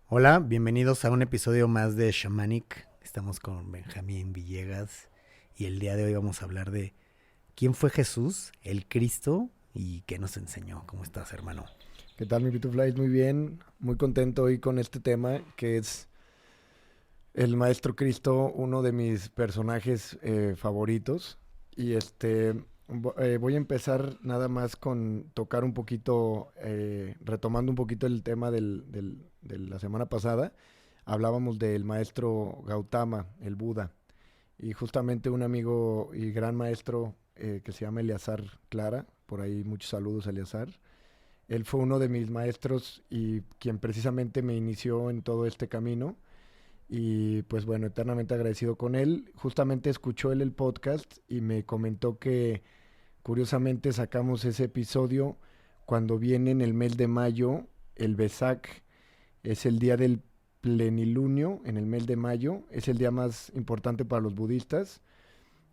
Hola, bienvenidos a un episodio más de Shamanic. Estamos con Benjamín Villegas y el día de hoy vamos a hablar de quién fue Jesús, el Cristo, y qué nos enseñó. ¿Cómo estás, hermano? ¿Qué tal, mi Pitufly? Muy bien, muy contento hoy con este tema que es el Maestro Cristo, uno de mis personajes favoritos. Y voy a empezar nada más con tocar un poquito, retomando un poquito el tema de la semana pasada. Hablábamos del Maestro Gautama, el Buda, y justamente un amigo y gran maestro que se llama Eleazar Clara, por ahí muchos saludos a Eleazar. Él fue uno de mis maestros y quien precisamente me inició en todo este camino. Y pues bueno, eternamente agradecido con él. Justamente escuchó él el podcast y me comentó que curiosamente sacamos ese episodio cuando viene en el mes de mayo, el Vesak, es el día del plenilunio en el mes de mayo, es el día más importante para los budistas,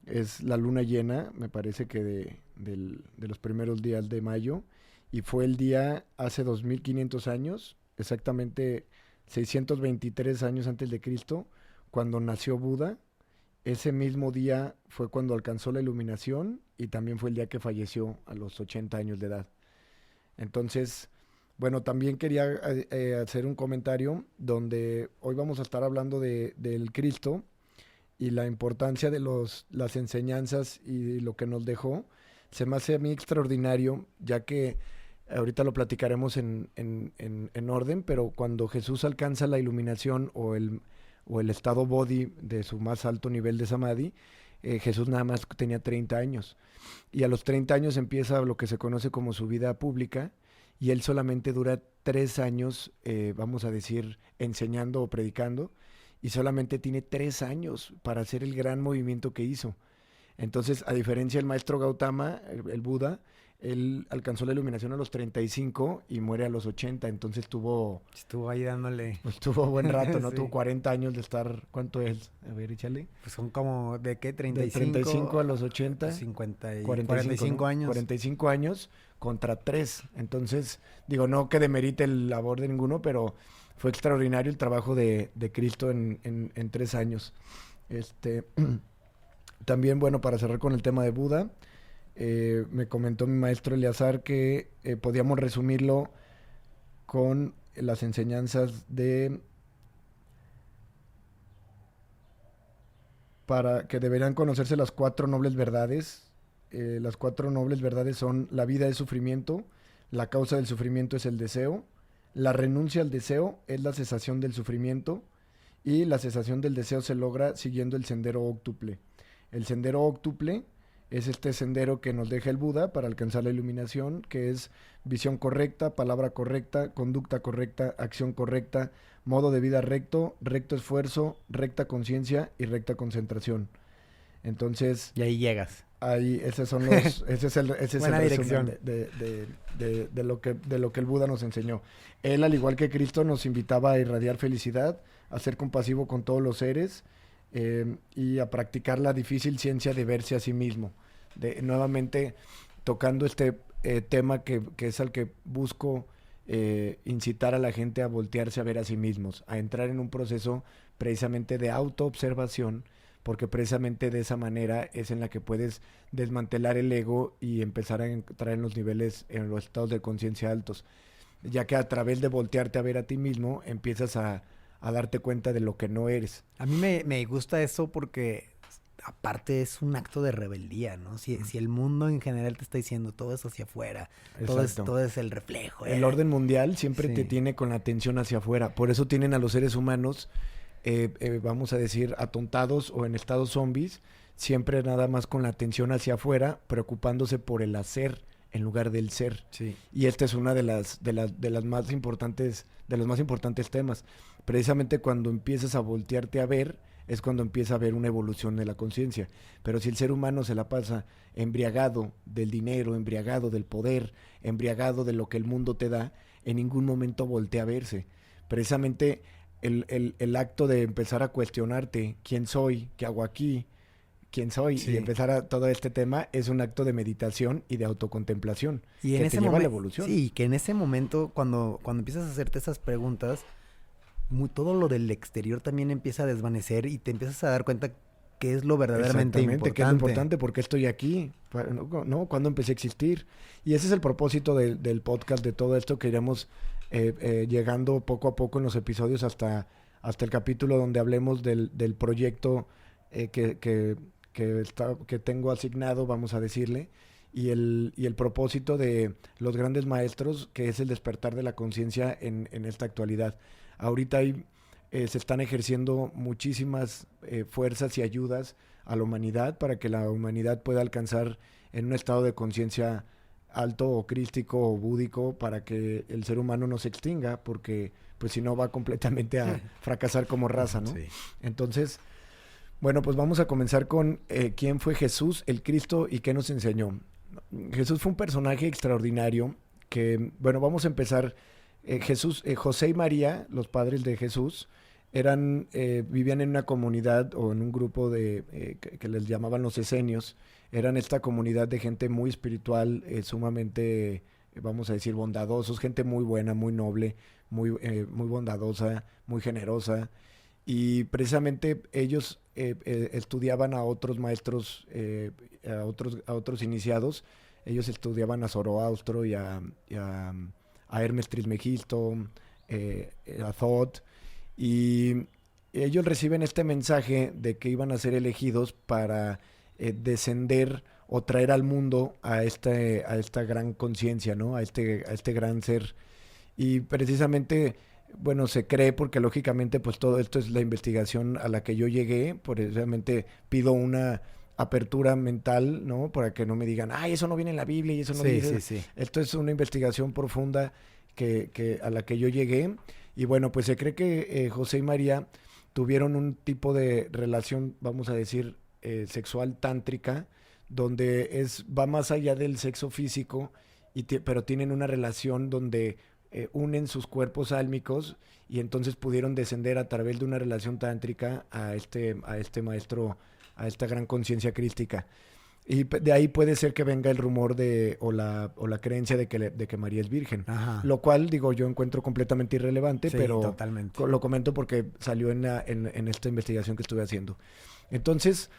es la luna llena, me parece que de los primeros días de mayo, y fue el día hace 2500 años, exactamente 623 años antes de Cristo, cuando nació Buda. Ese mismo día fue cuando alcanzó la iluminación y también fue el día que falleció a los 80 años de edad. Entonces, bueno, también quería hacer un comentario donde hoy vamos a estar hablando del Cristo y la importancia de las enseñanzas y lo que nos dejó. Se me hace a mí extraordinario, ya que ahorita lo platicaremos en orden, pero cuando Jesús alcanza la iluminación o el estado bodhi de su más alto nivel de samadhi, Jesús nada más tenía 30 años. Y a los 30 años empieza lo que se conoce como su vida pública, y él solamente dura 3 años, vamos a decir, enseñando o predicando, y solamente tiene 3 años para hacer el gran movimiento que hizo. Entonces, a diferencia del maestro Gautama, el Buda, él alcanzó la iluminación a los 35 y muere a los 80, entonces Estuvo ahí dándole. pues, tuvo buen rato, ¿no? Tuvo Sí. 40 años de estar, ¿cuánto es? A ver, échale. Pues son como, ¿de qué? De 35 a 35, los 80, 50 y 45, ¿no? 45 años. 45 años contra 3. Entonces, digo, no que demerite el labor de ninguno, pero fue extraordinario el trabajo de Cristo en 3 años. Este, También, bueno, para cerrar con el tema de Buda, me comentó mi maestro Eleazar que podíamos resumirlo con las enseñanzas para que deberían conocerse las 4 nobles verdades. Las 4 nobles verdades son: la vida es sufrimiento, la causa del sufrimiento es el deseo, la renuncia al deseo es la cesación del sufrimiento, y la cesación del deseo se logra siguiendo el sendero óctuple. El sendero óctuple es este sendero que nos deja el Buda para alcanzar la iluminación, que es visión correcta, palabra correcta, conducta correcta, acción correcta, modo de vida recto, recto esfuerzo, recta conciencia y recta concentración. Entonces, Y ahí llegas. ahí esos son los, ese es el Buena resumen dirección. de lo que el Buda nos enseñó. Él, al igual que Cristo, nos invitaba a irradiar felicidad, a ser compasivo con todos los seres, y a practicar la difícil ciencia de verse a sí mismo. Nuevamente, tocando este tema que es al que busco incitar a la gente a voltearse a ver a sí mismos, a entrar en un proceso precisamente de autoobservación, porque precisamente de esa manera es en la que puedes desmantelar el ego y empezar a entrar en los niveles, en los estados de conciencia altos, ya que a través de voltearte a ver a ti mismo empiezas a darte cuenta de lo que no eres. A mí me gusta eso porque aparte es un acto de rebeldía, ¿no? Si el mundo en general te está diciendo todo es hacia afuera, Exacto. todo es el reflejo. El orden mundial siempre te Sí. tiene con la atención hacia afuera, por eso tienen a los seres humanos, vamos a decir, atontados o en estados zombies, siempre nada más con la atención hacia afuera, preocupándose por el hacer en lugar del ser. Sí. Y esta es una de las más importantes, de los más importantes temas. Precisamente cuando empiezas a voltearte a ver, es cuando empieza a haber una evolución de la conciencia. Pero si el ser humano se la pasa embriagado del dinero, embriagado del poder, embriagado de lo que el mundo te da, en ningún momento voltea a verse. Precisamente el acto de empezar a cuestionarte quién soy, qué hago aquí, quién soy, y Sí. empezar a todo este tema es un acto de meditación y de autocontemplación Y en que te ese lleva a la momento, evolución. sí, que en ese momento, cuando empiezas a hacerte esas preguntas, todo lo del exterior también empieza a desvanecer y te empiezas a dar cuenta qué es lo verdaderamente importante. ¿Qué es lo importante? ¿Por qué estoy aquí? ¿No? ¿Cuándo empecé a existir? Y ese es el propósito del podcast, de todo esto, que iremos llegando poco a poco en los episodios hasta el capítulo donde hablemos del proyecto que tengo asignado, vamos a decirle, y el propósito de los grandes maestros, que es el despertar de la conciencia en esta actualidad. Ahorita se están ejerciendo muchísimas fuerzas y ayudas a la humanidad para que la humanidad pueda alcanzar en un estado de conciencia alto o crístico o búdico, para que el ser humano no se extinga, porque pues si no va completamente a fracasar como raza, ¿no? Sí. Entonces, bueno, pues vamos a comenzar con quién fue Jesús, el Cristo, y qué nos enseñó. Jesús fue un personaje extraordinario que, bueno, vamos a empezar. José y María, los padres de Jesús, vivían en una comunidad o en un grupo que les llamaban los esenios. Eran esta comunidad de gente muy espiritual, sumamente, vamos a decir, bondadosos, gente muy buena, muy noble, muy bondadosa, muy generosa. Y precisamente ellos estudiaban a otros maestros, a otros iniciados. Ellos estudiaban a Zoroastro y a Hermes Trismegisto, a Thoth, y ellos reciben este mensaje de que iban a ser elegidos para descender o traer al mundo a esta gran conciencia, ¿no? A este gran ser. Y precisamente, bueno, se cree, porque lógicamente pues todo esto es la investigación a la que yo llegué, precisamente pido una apertura mental, ¿no? Para que no me digan, ay, eso no viene en la Biblia y eso no dice. Sí. Esto es una investigación profunda a la que yo llegué. Y bueno, pues se cree que José y María tuvieron un tipo de relación, vamos a decir, sexual tántrica, donde va más allá del sexo físico, pero tienen una relación donde unen sus cuerpos álmicos, y entonces pudieron descender a través de una relación tántrica a este maestro, a esta gran conciencia crística. Y de ahí puede ser que venga el rumor o la creencia de que María es virgen. Ajá. Lo cual, digo, yo encuentro completamente irrelevante, Sí, pero totalmente. lo comento porque salió en esta investigación que estuve haciendo. Entonces,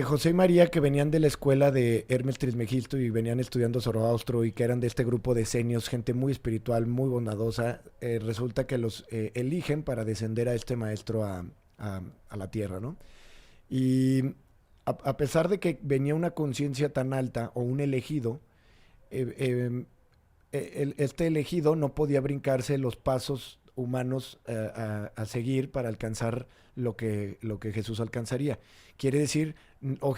José y María, que venían de la escuela de Hermes Trismegisto y venían estudiando Zoroastro, y que eran de este grupo de esenios, gente muy espiritual, muy bondadosa, resulta que los eligen para descender a este maestro a la tierra, ¿no? Y a pesar de que venía una conciencia tan alta, o un elegido, este elegido no podía brincarse los pasos humanos a seguir para alcanzar lo que Jesús alcanzaría. Quiere decir,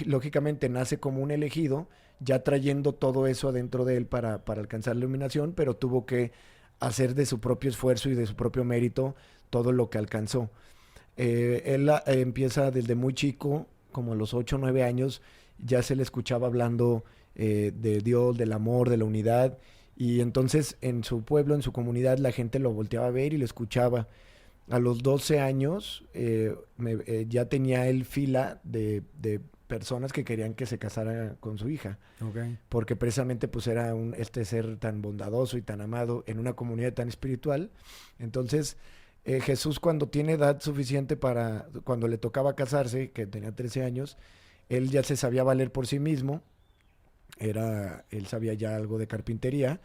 lógicamente nace como un elegido, ya trayendo todo eso adentro de él para alcanzar la iluminación, pero tuvo que hacer de su propio esfuerzo y de su propio mérito todo lo que alcanzó. Él empieza desde muy chico, como a los 8 o 9 años, ya se le escuchaba hablando de Dios, del amor, de la unidad, y entonces en su pueblo, en su comunidad, la gente lo volteaba a ver y lo escuchaba. A los 12 años ya tenía él fila de personas que querían que se casara con su hija. Okay. Porque precisamente pues era este ser tan bondadoso y tan amado en una comunidad tan espiritual. Entonces Jesús, cuando tiene edad suficiente cuando le tocaba casarse, que tenía 13 años, él ya se sabía valer por sí mismo. Él sabía ya algo de carpintería,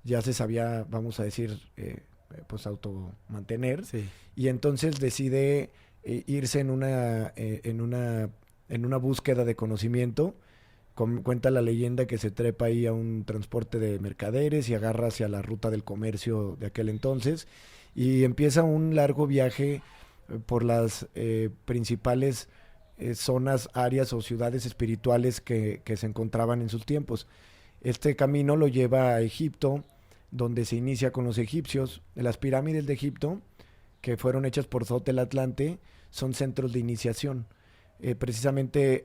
ya se sabía, vamos a decir, pues automantener. Sí. Y entonces decide irse en una búsqueda de conocimiento. Cuenta la leyenda que se trepa ahí a un transporte de mercaderes y agarra hacia la ruta del comercio de aquel entonces, y empieza un largo viaje por las principales zonas, áreas o ciudades espirituales que se encontraban en sus tiempos. Este camino lo lleva a Egipto, donde se inicia con los egipcios. Las pirámides de Egipto, que fueron hechas por Thoth el Atlante, son centros de iniciación. Precisamente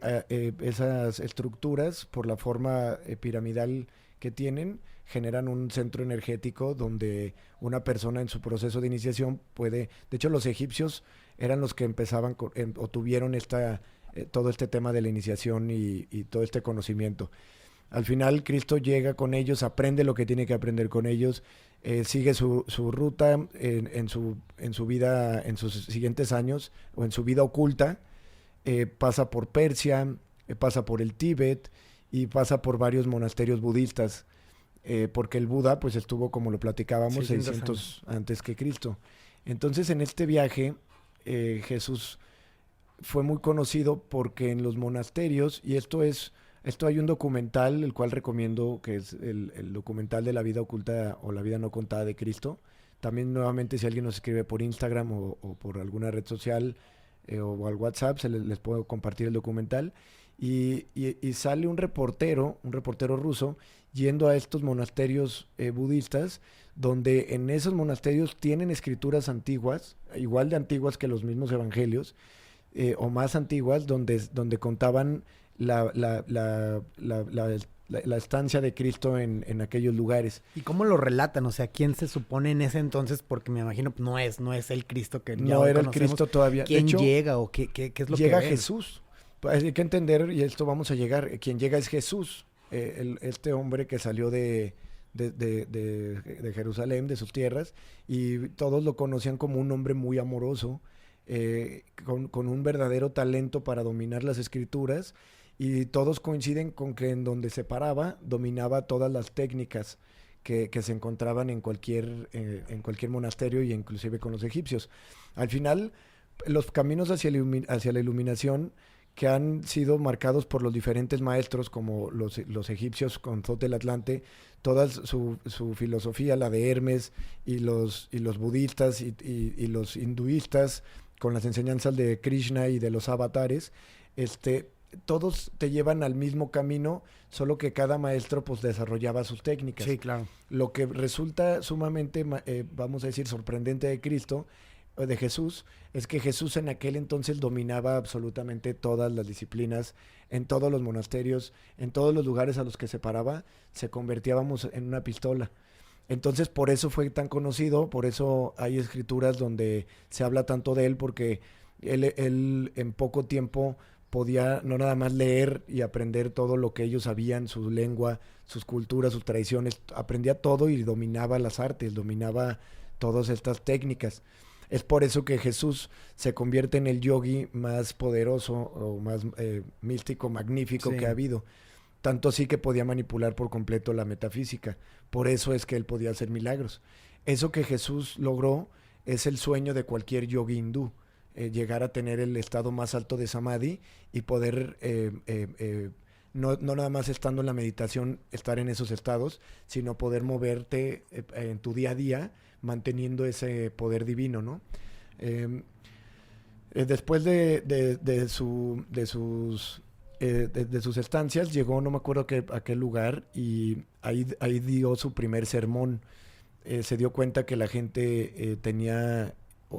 esas estructuras, por la forma piramidal que tienen, generan un centro energético donde una persona en su proceso de iniciación puede... De hecho, los egipcios eran los que empezaban o tuvieron todo este tema de la iniciación y todo este conocimiento. Al final, Cristo llega con ellos, aprende lo que tiene que aprender con ellos, sigue su ruta en su vida, en sus siguientes años, o en su vida oculta, pasa por Persia, pasa por el Tíbet y pasa por varios monasterios budistas, porque el Buda pues estuvo, como lo platicábamos, 600 antes que Cristo. Entonces en este viaje Jesús fue muy conocido porque en los monasterios, y esto hay un documental, el cual recomiendo, que es el documental de la vida oculta o la vida no contada de Cristo. También nuevamente, si alguien nos escribe por Instagram o por alguna red social o al WhatsApp, les puedo compartir el documental. Y sale un reportero ruso, yendo a estos monasterios budistas, donde en esos monasterios tienen escrituras antiguas, igual de antiguas que los mismos evangelios, o más antiguas, donde contaban la estancia de Cristo en aquellos lugares. ¿Y cómo lo relatan? O sea, ¿quién se supone en ese entonces? Porque me imagino no es el Cristo que ya no era el Cristo todavía. ¿Quién llega o qué es lo que llega Jesús? Hay que entender, y esto vamos a llegar, quien llega es Jesús, este hombre que salió de Jerusalén, de sus tierras, y todos lo conocían como un hombre muy amoroso, con un verdadero talento para dominar las escrituras, y todos coinciden con que en donde se paraba dominaba todas las técnicas que se encontraban en cualquier monasterio, y inclusive con los egipcios. Al final, los caminos hacia la iluminación, que han sido marcados por los diferentes maestros, como los egipcios con Thoth del Atlante, toda su filosofía, la de Hermes, y los budistas y los hinduistas, con las enseñanzas de Krishna y de los avatares, todos te llevan al mismo camino, solo que cada maestro pues desarrollaba sus técnicas. Sí, claro. Lo que resulta sumamente, vamos a decir, sorprendente de Jesús, es que Jesús en aquel entonces dominaba absolutamente todas las disciplinas, en todos los monasterios, en todos los lugares a los que se paraba, se convertía, vamos, en una pistola. Entonces por eso fue tan conocido, por eso hay escrituras donde se habla tanto de él, porque él en poco tiempo podía no nada más leer y aprender todo lo que ellos sabían, su lengua, sus culturas, sus tradiciones, aprendía todo y dominaba las artes, dominaba todas estas técnicas. Es por eso que Jesús se convierte en el yogi más poderoso o más místico, magnífico que ha habido. Tanto así que podía manipular por completo la metafísica. Por eso es que él podía hacer milagros. Eso que Jesús logró es el sueño de cualquier yogi hindú. Llegar a tener el estado más alto de samadhi y poder, no nada más estando en la meditación, estar en esos estados, sino poder moverte en tu día a día, manteniendo ese poder divino, ¿no? Después de sus estancias, llegó, no me acuerdo a qué lugar, y ahí dio su primer sermón. Se dio cuenta que la gente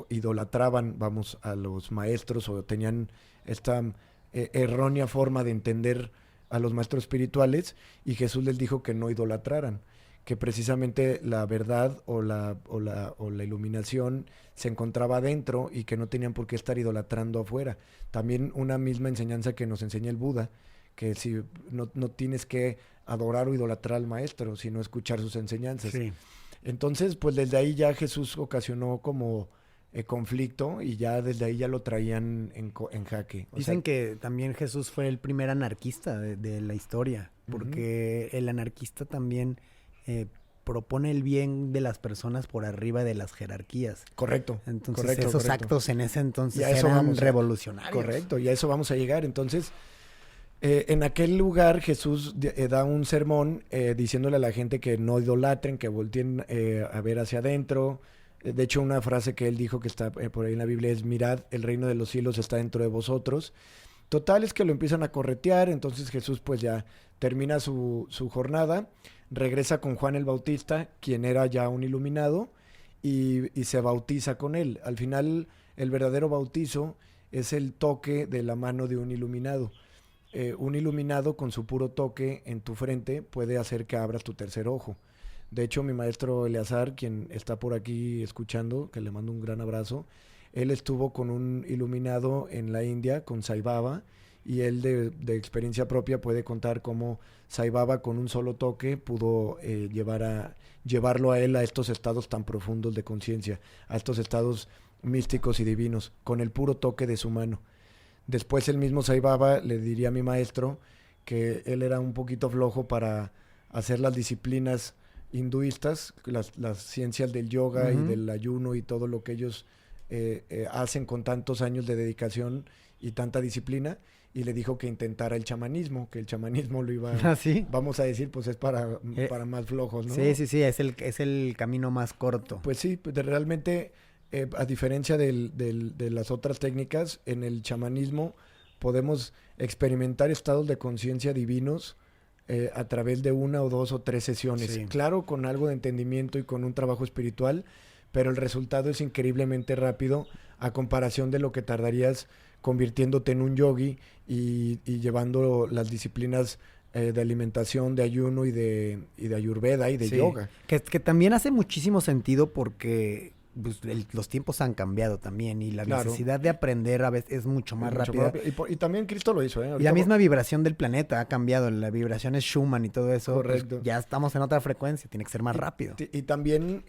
idolatraban, vamos, a los maestros, o tenían esta errónea forma de entender a los maestros espirituales, y Jesús les dijo que no idolatraran, que precisamente la verdad o la iluminación se encontraba adentro, y que no tenían por qué estar idolatrando afuera. También una misma enseñanza que nos enseña el Buda, que si no tienes que adorar o idolatrar al maestro, sino escuchar sus enseñanzas. Sí. Entonces, pues desde ahí ya Jesús ocasionó como conflicto, y ya desde ahí ya lo traían en jaque. Dicen que también Jesús fue el primer anarquista de la historia, porque el anarquista también propone el bien de las personas por arriba de las jerarquías. Correcto. Entonces esos actos en ese entonces eran revolucionarios. Correcto, y a eso vamos a llegar. Entonces, en aquel lugar Jesús da un sermón diciéndole a la gente que no idolatren, que volteen a ver hacia adentro. De hecho, una frase que él dijo que está por ahí en la Biblia es: mirad, el reino de los cielos está dentro de vosotros. Total, es que lo empiezan a corretear. Entonces Jesús pues ya termina su jornada, regresa con Juan el Bautista, quien era ya un iluminado, y se bautiza con él. Al final, el verdadero bautizo es el toque de la mano de un iluminado. Un iluminado, con su puro toque en tu frente, puede hacer que abras tu tercer ojo. De hecho, mi maestro Eleazar, quien está por aquí escuchando, que le mando un gran abrazo, él estuvo con un iluminado en la India, con Sai Baba, y él de experiencia propia puede contar cómo Sai Baba con un solo toque pudo llevarlo a él a estos estados tan profundos de conciencia, a estos estados místicos y divinos, con el puro toque de su mano. Después el mismo Sai Baba le diría a mi maestro que él era un poquito flojo para hacer las disciplinas hinduistas, las ciencias del yoga y del ayuno y todo lo que ellos hacen con tantos años de dedicación y tanta disciplina, y le dijo que intentara el chamanismo, que el chamanismo lo iba, ¿Ah, sí? vamos a decir, pues es para más flojos, ¿no? Sí, es el camino más corto. Pues sí, pues realmente, a diferencia de las otras técnicas, en el chamanismo podemos experimentar estados de conciencia divinos a través de 1 o 2 o 3 sesiones. Sí. Claro, con algo de entendimiento y con un trabajo espiritual, pero el resultado es increíblemente rápido a comparación de lo que tardarías convirtiéndote en un yogi y llevando las disciplinas de alimentación, de ayuno y de ayurveda y de yoga. Que también hace muchísimo sentido porque pues, los tiempos han cambiado también y la necesidad de aprender a veces es mucho más rápida. Y también Cristo lo hizo, ¿eh? Y la misma vibración del planeta ha cambiado, la vibración es Schumann y todo eso. Correcto. Pues, ya estamos en otra frecuencia, tiene que ser más rápido. Y también,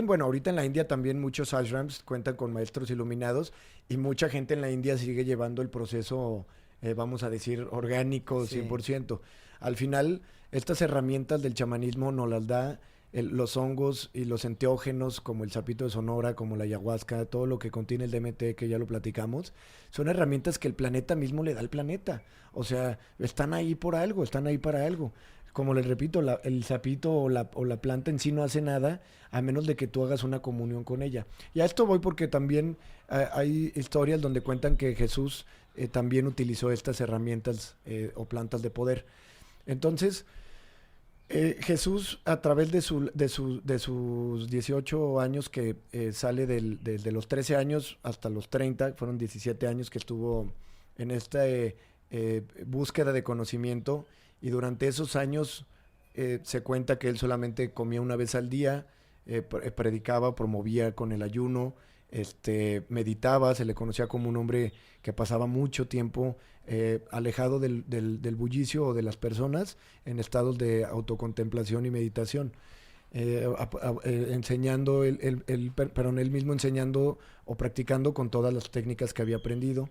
bueno, ahorita en la India también muchos ashrams cuentan con maestros iluminados y mucha gente en la India sigue llevando el proceso, vamos a decir, orgánico, 100%. Al final, estas herramientas del chamanismo nos las da los hongos y los enteógenos, como el sapito de Sonora, como la ayahuasca, todo lo que contiene el DMT, que ya lo platicamos, son herramientas que el planeta mismo le da al planeta. O sea, están ahí por algo, están ahí para algo. Como les repito, el sapito o la planta en sí no hace nada, a menos de que tú hagas una comunión con ella. Y a esto voy porque también hay historias donde cuentan que Jesús también utilizó estas herramientas o plantas de poder. Entonces, Jesús, a través de sus 18 años que sale desde los 13 años hasta los 30, fueron 17 años que estuvo en esta búsqueda de conocimiento, y durante esos años se cuenta que él solamente comía una vez al día, predicaba, promovía con el ayuno, meditaba, se le conocía como un hombre que pasaba mucho tiempo alejado del bullicio o de las personas, en estados de autocontemplación y meditación, enseñando, él mismo enseñando o practicando con todas las técnicas que había aprendido.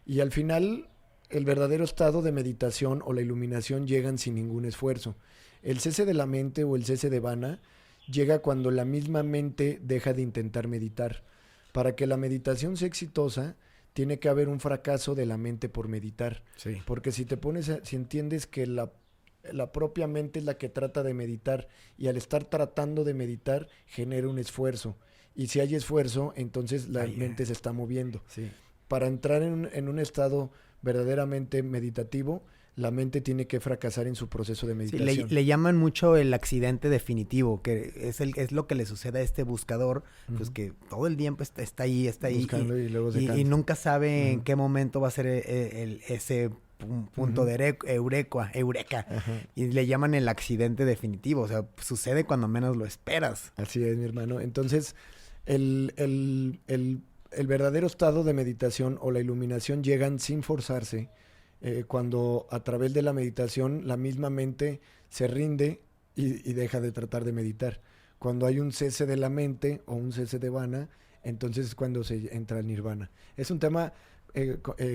Y al final, el verdadero estado de meditación o la iluminación llegan sin ningún esfuerzo. El cese de la mente o el cese de vana llega cuando la misma mente deja de intentar meditar. Para que la meditación sea exitosa, tiene que haber un fracaso de la mente por meditar. Sí. Porque si entiendes que la propia mente es la que trata de meditar, y al estar tratando de meditar genera un esfuerzo. Y si hay esfuerzo, entonces la mente se está moviendo. Sí. Para entrar en un estado verdaderamente meditativo, la mente tiene que fracasar en su proceso de meditación. Sí, le llaman mucho el accidente definitivo, que es lo que le sucede a este buscador, pues que todo el tiempo está ahí buscando y luego se cansa. Y nunca sabe en qué momento va a ser ese punto de eureka. Y le llaman el accidente definitivo, o sea, sucede cuando menos lo esperas. Así es, mi hermano. Entonces, el verdadero estado de meditación o la iluminación llegan sin forzarse, cuando a través de la meditación la misma mente se rinde y deja de tratar de meditar. Cuando hay un cese de la mente o un cese de vana, entonces es cuando se entra al nirvana. Es un tema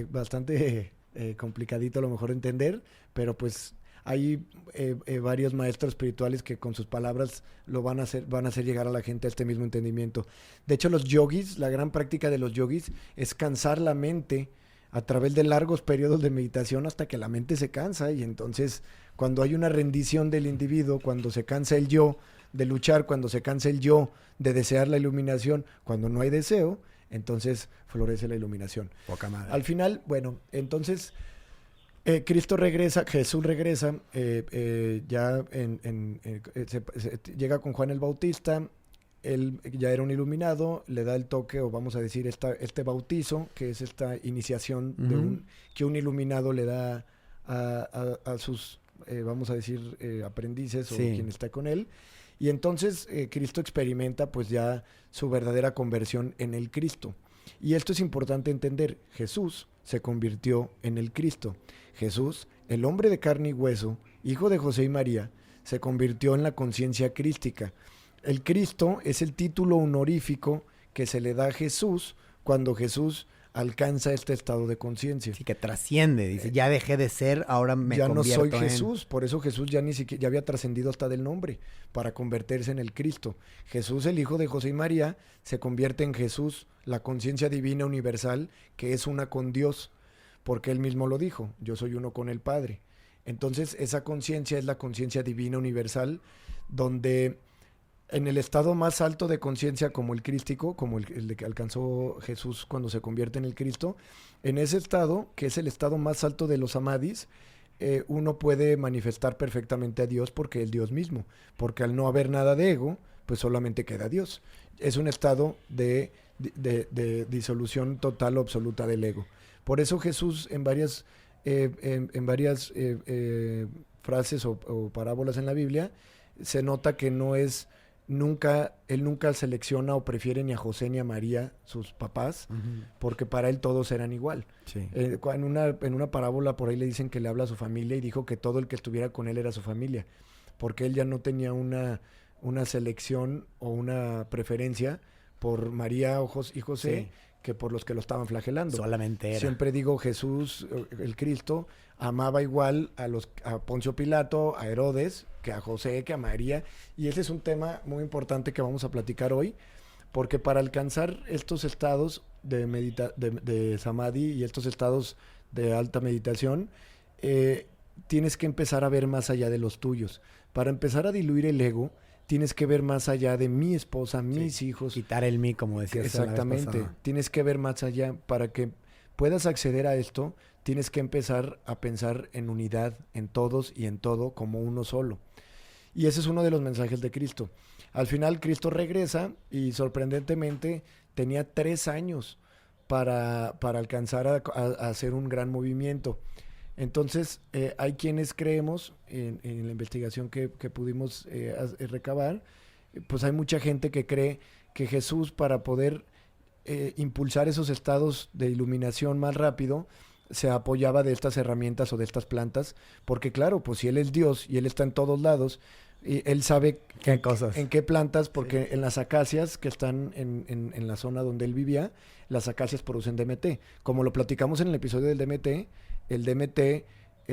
bastante complicadito a lo mejor de entender, pero pues hay varios maestros espirituales que con sus palabras van a hacer llegar a la gente a este mismo entendimiento. De hecho, los yogis, la gran práctica de los yogis es cansar la mente a través de largos periodos de meditación hasta que la mente se cansa, y entonces cuando hay una rendición del individuo, cuando se cansa el yo de luchar, cuando se cansa el yo de desear la iluminación, cuando no hay deseo, entonces florece la iluminación. Poca madre. Al final, bueno, entonces Jesús regresa, llega con Juan el Bautista. Él ya era un iluminado, le da el toque, o vamos a decir este bautizo, que es esta iniciación que un iluminado le da a sus, vamos a decir, aprendices o quien está con él. Y entonces Cristo experimenta pues ya su verdadera conversión en el Cristo. Y esto es importante entender. Jesús se convirtió en el Cristo. Jesús, el hombre de carne y hueso, hijo de José y María, se convirtió en la conciencia crística. El Cristo es el título honorífico que se le da a Jesús cuando Jesús alcanza este estado de conciencia. Sí, que trasciende, dice, ya dejé de ser, ahora me ya convierto no soy Jesús, por eso Jesús ya ni siquiera ya había trascendido hasta del nombre para convertirse en el Cristo. Jesús, el hijo de José y María, se convierte en Jesús, la conciencia divina universal, que es una con Dios, porque él mismo lo dijo, yo soy uno con el Padre. Entonces, esa conciencia es la conciencia divina universal, donde en el estado más alto de conciencia como el crístico, como el que alcanzó Jesús cuando se convierte en el Cristo, en ese estado, que es el estado más alto de los samadhis, uno puede manifestar perfectamente a Dios porque es Dios mismo, porque al no haber nada de ego, pues solamente queda Dios. Es un estado de disolución total o absoluta del ego. Por eso Jesús en varias frases o parábolas en la Biblia se nota que no es él nunca selecciona o prefiere ni a José ni a María, sus papás, porque para él todos eran igual. Sí. En una parábola por ahí le dicen que le habla a su familia y dijo que todo el que estuviera con él era su familia, porque él ya no tenía una selección o una preferencia por María y José, que por los que lo estaban flagelando. Solamente era. Siempre digo, Jesús, el Cristo, amaba igual a Poncio Pilato, a Herodes, que a José, que a María. Y ese es un tema muy importante que vamos a platicar hoy, porque para alcanzar estos estados de samadhi y estos estados de alta meditación, tienes que empezar a ver más allá de los tuyos. Para empezar a diluir el ego, tienes que ver más allá de mi esposa, mis hijos. Quitar el mí, como decías. Exactamente. Tienes que ver más allá. Para que puedas acceder a esto, tienes que empezar a pensar en unidad, en todos y en todo como uno solo. Y ese es uno de los mensajes de Cristo. Al final Cristo regresa y sorprendentemente tenía 3 años para alcanzar a hacer un gran movimiento. Entonces, hay quienes creemos, en la investigación que pudimos recabar, pues hay mucha gente que cree que Jesús, para poder impulsar esos estados de iluminación más rápido, se apoyaba de estas herramientas o de estas plantas, porque claro, pues si Él es Dios y Él está en todos lados, y Él sabe ¿Qué cosas? en qué plantas, porque en las acacias que están en la zona donde Él vivía, las acacias producen DMT. Como lo platicamos en el episodio del DMT, el DMT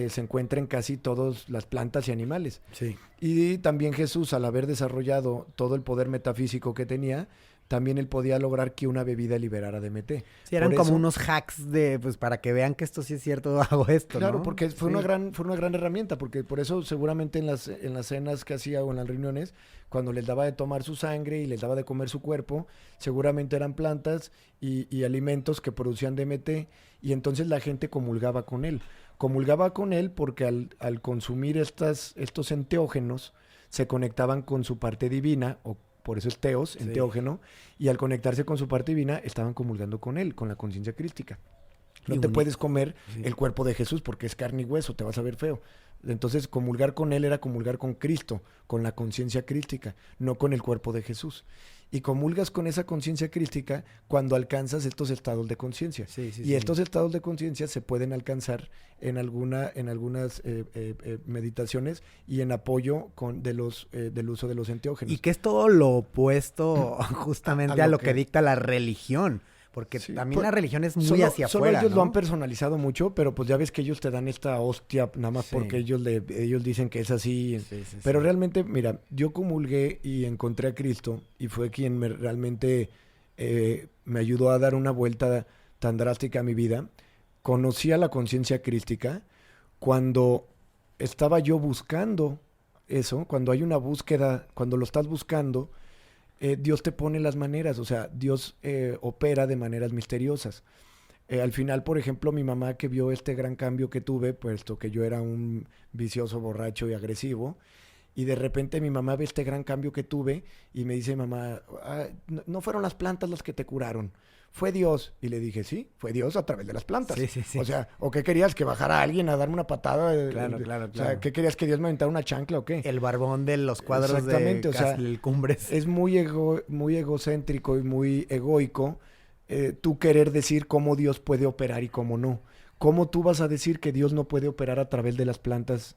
se encuentra en casi todas las plantas y animales. Sí. Y también Jesús, al haber desarrollado todo el poder metafísico que tenía, también él podía lograr que una bebida liberara DMT. Sí, eran como unos hacks pues para que vean que esto sí es cierto, hago esto, claro, ¿no? porque fue una gran herramienta, porque por eso seguramente en las cenas que hacía o en las reuniones, cuando les daba de tomar su sangre y les daba de comer su cuerpo, seguramente eran plantas y alimentos que producían DMT, y entonces la gente comulgaba con él. Comulgaba con él porque al consumir estos enteógenos, se conectaban con su parte divina, o por eso es teos, enteógeno, y al conectarse con su parte divina, estaban comulgando con él, con la conciencia crística. No te puedes comer el cuerpo de Jesús porque es carne y hueso, te vas a ver feo. Entonces, comulgar con él era comulgar con Cristo, con la conciencia crística, no con el cuerpo de Jesús. Y comulgas con esa conciencia crística cuando alcanzas estos estados de conciencia. Estos estados de conciencia se pueden alcanzar en algunas meditaciones y en apoyo del uso de los enteógenos. Y que es todo lo opuesto justamente a lo que dicta la religión. Porque también la religión es muy hacia afuera, ellos ¿no? lo han personalizado mucho, pero pues ya ves que ellos te dan esta hostia nada más porque ellos dicen que es así. Pero realmente, mira, yo comulgué y encontré a Cristo y fue quien realmente me ayudó a dar una vuelta tan drástica a mi vida. Conocí a la conciencia crística cuando estaba yo buscando eso, cuando hay una búsqueda, cuando lo estás buscando, Dios te pone las maneras, o sea, Dios opera de maneras misteriosas. Al final, por ejemplo, mi mamá, que vio este gran cambio que tuve, puesto que yo era un vicioso, borracho y agresivo, y de repente mi mamá ve este gran cambio que tuve y me dice, mamá, no fueron las plantas las que te curaron, fue Dios. Y le dije, sí, fue Dios a través de las plantas. O sea, ¿o qué querías? ¿Que bajara alguien a darme una patada? Claro. O sea, ¿qué querías? ¿Que Dios me aventara una chancla o qué? El barbón de los cuadros de o sea, Cumbres. Es muy egocéntrico y muy egoico tú querer decir cómo Dios puede operar y cómo no. ¿Cómo tú vas a decir que Dios no puede operar a través de las plantas?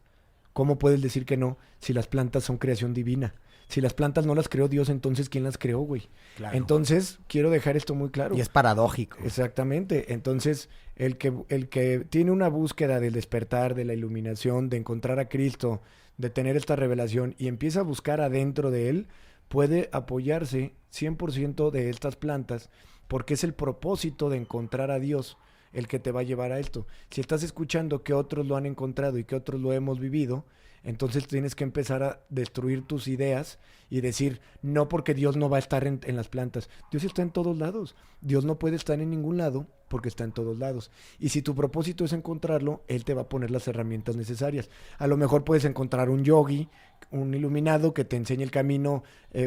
¿Cómo puedes decir que no si las plantas son creación divina? Si las plantas no las creó Dios, entonces ¿quién las creó, güey? Claro. Entonces, quiero dejar esto muy claro. Y es paradójico. Exactamente. Entonces, el que tiene una búsqueda del despertar, de la iluminación, de encontrar a Cristo, de tener esta revelación y empieza a buscar adentro de él, puede apoyarse 100% de estas plantas, porque es el propósito de encontrar a Dios el que te va a llevar a esto. Si estás escuchando que otros lo han encontrado y que otros lo hemos vivido, entonces tienes que empezar a destruir tus ideas y decir, no, porque Dios no va a estar en las plantas. Dios está en todos lados. Dios no puede estar en ningún lado porque está en todos lados. Y si tu propósito es encontrarlo, Él te va a poner las herramientas necesarias. A lo mejor puedes encontrar un yogi, un iluminado que te enseñe el camino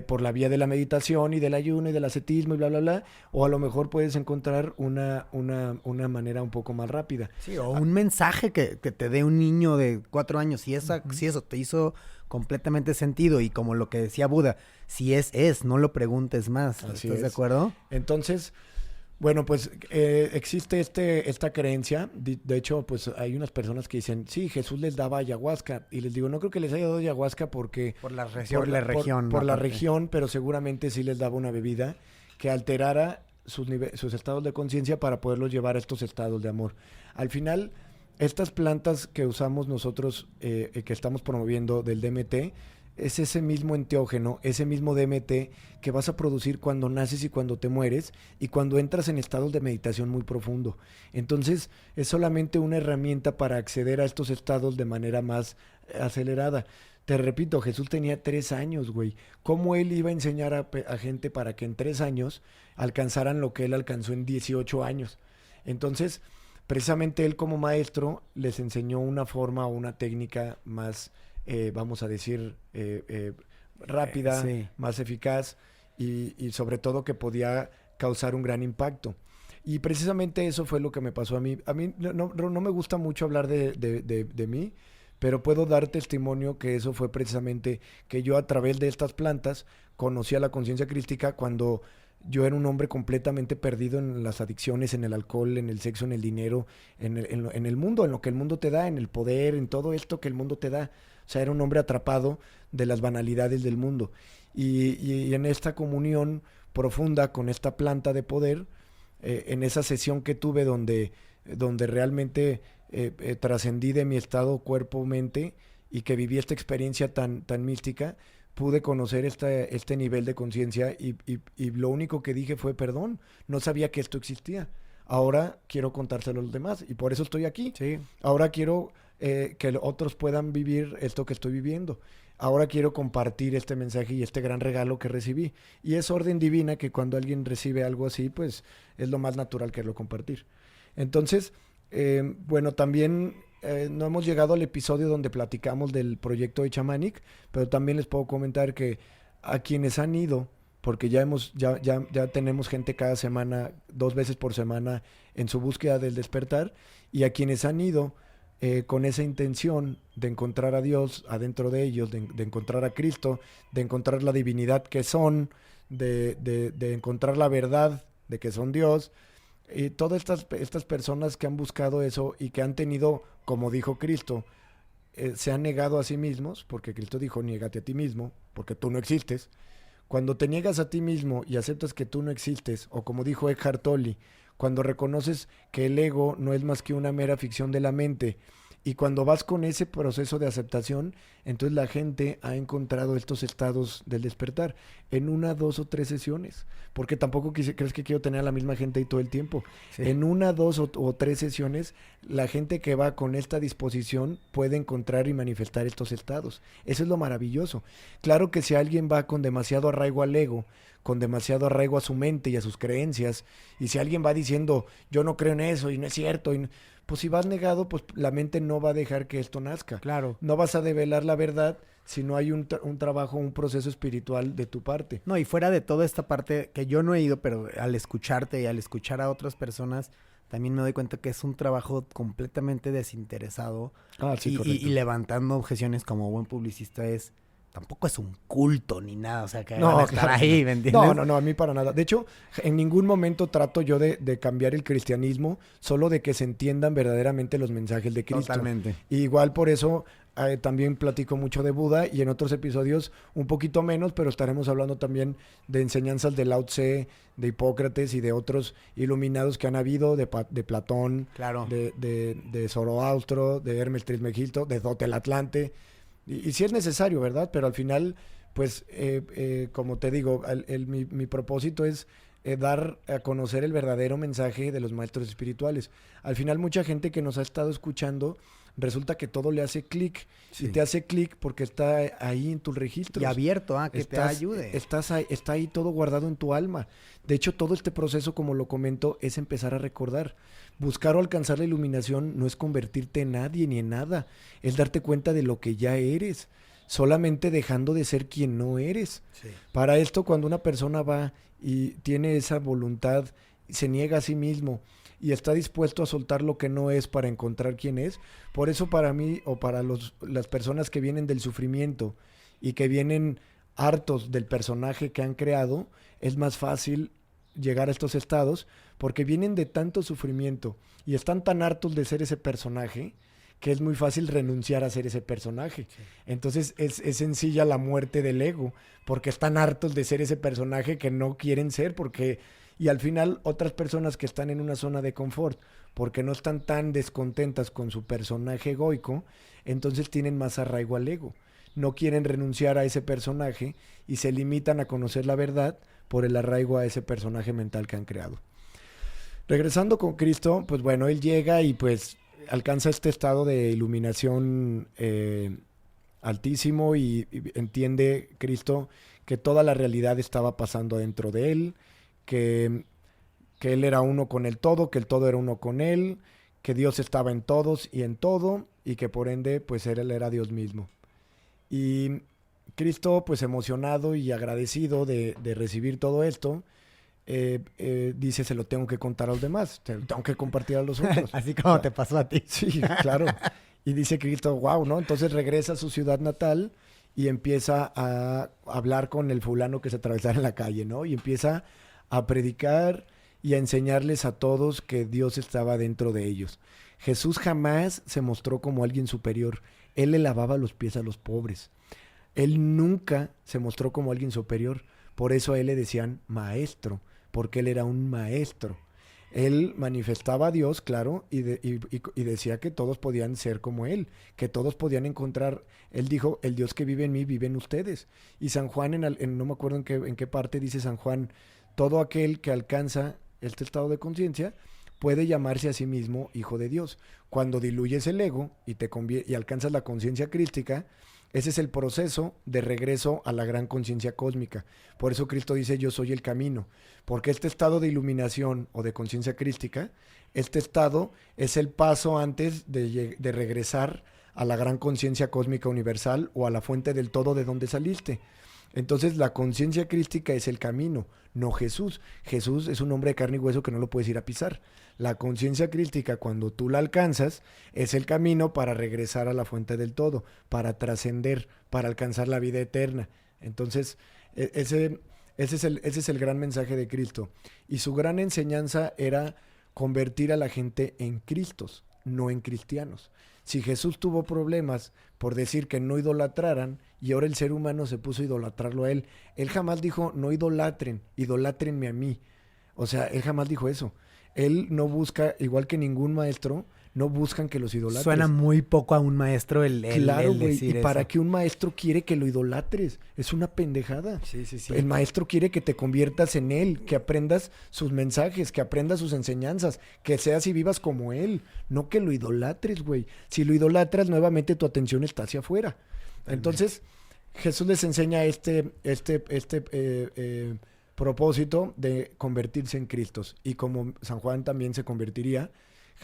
por la vía de la meditación y del ayuno y del ascetismo y bla, bla, bla. O a lo mejor puedes encontrar una manera un poco más rápida. Sí, o un mensaje que te dé un niño de 4 años. Si eso te hizo completamente sentido, y como lo que decía Buda, si es, no lo preguntes más. Así ¿Estás es. de acuerdo? Entonces, bueno, pues existe esta creencia. De hecho, pues hay unas personas que dicen, sí, Jesús les daba ayahuasca. Y les digo, no creo que les haya dado ayahuasca porque... Por la región. Por la región, pero seguramente sí les daba una bebida que alterara sus estados de conciencia para poderlos llevar a estos estados de amor. Al final, estas plantas que usamos nosotros, que estamos promoviendo del DMT, es ese mismo enteógeno, ese mismo DMT que vas a producir cuando naces y cuando te mueres y cuando entras en estados de meditación muy profundo. Entonces, es solamente una herramienta para acceder a estos estados de manera más acelerada. Te repito, Jesús tenía 3 años, güey. ¿Cómo él iba a enseñar a gente para que en 3 años alcanzaran lo que él alcanzó en 18 años? Entonces, precisamente él como maestro les enseñó una forma o una técnica más, vamos a decir, rápida, Sí. más eficaz y sobre todo que podía causar un gran impacto. Y precisamente eso fue lo que me pasó a mí. A mí no me gusta mucho hablar de mí, pero puedo dar testimonio que eso fue precisamente que yo a través de estas plantas conocí a la conciencia crística cuando yo era un hombre completamente perdido en las adicciones, en el alcohol, en el sexo, en el dinero, en el mundo, en lo que el mundo te da, en el poder, en todo esto que el mundo te da. O sea, era un hombre atrapado de las banalidades del mundo. Y en esta comunión profunda con esta planta de poder, en esa sesión que tuve donde realmente trascendí de mi estado cuerpo-mente y que viví esta experiencia tan mística, pude conocer este nivel de conciencia y lo único que dije fue perdón, no sabía que esto existía. Ahora quiero contárselo a los demás y por eso estoy aquí. Sí. Ahora quiero que otros puedan vivir esto que estoy viviendo. Ahora quiero compartir este mensaje y este gran regalo que recibí. Y es orden divina que cuando alguien recibe algo así, pues es lo más natural quererlo compartir. Entonces, bueno, también no hemos llegado al episodio donde platicamos del proyecto de Shamanic, pero también les puedo comentar que a quienes han ido, porque ya tenemos gente cada semana, 2 veces por semana en su búsqueda del despertar, y a quienes han ido con esa intención de encontrar a Dios adentro de ellos, de encontrar a Cristo, de encontrar la divinidad que son, de encontrar la verdad de que son Dios. Y todas estas personas que han buscado eso y que han tenido, como dijo Cristo, se han negado a sí mismos, porque Cristo dijo, niégate a ti mismo, porque tú no existes. Cuando te niegas a ti mismo y aceptas que tú no existes, o como dijo Eckhart Tolle, cuando reconoces que el ego no es más que una mera ficción de la mente, y cuando vas con ese proceso de aceptación, entonces la gente ha encontrado estos estados del despertar en 1, 2 o 3 sesiones. Porque tampoco crees que quiero tener a la misma gente ahí todo el tiempo. Sí. En 1, 2 o 3 sesiones, la gente que va con esta disposición puede encontrar y manifestar estos estados. Eso es lo maravilloso. Claro que si alguien va con demasiado arraigo al ego, con demasiado arraigo a su mente y a sus creencias, y si alguien va diciendo, yo no creo en eso y no es cierto, pues si vas negado, pues la mente no va a dejar que esto nazca. Claro. No vas a develar la verdad si no hay un trabajo, un proceso espiritual de tu parte. No, y fuera de toda esta parte que yo no he ido, pero al escucharte y al escuchar a otras personas, también me doy cuenta que es un trabajo completamente desinteresado. Sí, y levantando objeciones como buen publicista es, tampoco es un culto ni nada, o sea, que No, van a estar claro, ahí, no. ¿me entiendes? No, a mí para nada. De hecho, en ningún momento trato yo de cambiar el cristianismo, solo de que se entiendan verdaderamente los mensajes de Cristo. Totalmente. Y igual por eso también platico mucho de Buda y en otros episodios un poquito menos, pero estaremos hablando también de enseñanzas de Lao Tse, de Hipócrates y de otros iluminados que han habido, de Platón, Claro. de Zoroastro, de Hermes Trismegisto, de Zotel Atlante. Y sí es necesario, ¿verdad? Pero al final, pues, como te digo, mi propósito es dar a conocer el verdadero mensaje de los maestros espirituales. Al final, mucha gente que nos ha estado escuchando, resulta que todo le hace clic. Sí. Y te hace clic porque está ahí en tus registros. Y abierto a que te ayude. Está ahí todo guardado en tu alma. De hecho, todo este proceso, como lo comento, es empezar a recordar. Buscar o alcanzar la iluminación no es convertirte en nadie ni en nada. Es darte cuenta de lo que ya eres. Solamente dejando de ser quien no eres. Sí. Para esto, cuando una persona va y tiene esa voluntad, se niega a sí mismo y está dispuesto a soltar lo que no es para encontrar quién es, por eso para mí o para las personas que vienen del sufrimiento y que vienen hartos del personaje que han creado, es más fácil llegar a estos estados porque vienen de tanto sufrimiento y están tan hartos de ser ese personaje que es muy fácil renunciar a ser ese personaje. Sí. Entonces es sencilla la muerte del ego, porque están hartos de ser ese personaje que no quieren ser, y al final otras personas que están en una zona de confort, porque no están tan descontentas con su personaje egoico, entonces tienen más arraigo al ego. No quieren renunciar a ese personaje y se limitan a conocer la verdad por el arraigo a ese personaje mental que han creado. Regresando con Cristo, pues bueno, él llega y pues alcanza este estado de iluminación altísimo y entiende Cristo que toda la realidad estaba pasando dentro de él, que él era uno con el todo, que el todo era uno con él, que Dios estaba en todos y en todo y que por ende pues él era Dios mismo. Y Cristo pues emocionado y agradecido de recibir todo esto, dice, se lo tengo que contar a los demás, se lo tengo que compartir a los otros. Así como, o sea, te pasó a ti. Sí, claro. Y dice Cristo, wow, ¿no? Entonces regresa a su ciudad natal y empieza a hablar con el fulano que se atravesara en la calle, ¿no? Y empieza a predicar y a enseñarles a todos que Dios estaba dentro de ellos. Jesús jamás se mostró como alguien superior. Él le lavaba los pies a los pobres. Él nunca se mostró como alguien superior. Por eso a él le decían maestro, porque él era un maestro. Él manifestaba a Dios, claro, y decía que todos podían ser como él, que todos podían encontrar. Él dijo, el Dios que vive en mí, vive en ustedes. Y San Juan, no me acuerdo en qué parte dice San Juan, todo aquel que alcanza este estado de conciencia puede llamarse a sí mismo hijo de Dios. Cuando diluyes el ego y alcanzas la conciencia crística, ese es el proceso de regreso a la gran conciencia cósmica. Por eso Cristo dice, yo soy el camino. Porque este estado de iluminación o de conciencia crística, este estado es el paso antes de regresar a la gran conciencia cósmica universal o a la fuente del todo de donde saliste. Entonces la conciencia crística es el camino, no Jesús. Jesús es un hombre de carne y hueso que no lo puedes ir a pisar. La conciencia crística, cuando tú la alcanzas, es el camino para regresar a la fuente del todo, para trascender, para alcanzar la vida eterna. Entonces, ese es el gran mensaje de Cristo. Y su gran enseñanza era convertir a la gente en Cristos, no en cristianos. Si Jesús tuvo problemas por decir que no idolatraran y ahora el ser humano se puso a idolatrarlo a él, él jamás dijo, no idolatren, idolátrenme a mí. O sea, él jamás dijo eso. Él no busca, igual que ningún maestro, no buscan que los idolatres. Suena muy poco a un maestro el claro, güey, decir ¿y eso? para qué un maestro quiere que lo idolatres? Es una pendejada. Sí. El maestro quiere que te conviertas en él, que aprendas sus mensajes, que aprendas sus enseñanzas, que seas y vivas como él, no que lo idolatres, güey. Si lo idolatras, nuevamente tu atención está hacia afuera. Entonces, Jesús les enseña este propósito de convertirse en Cristos. Y como San Juan también se convertiría,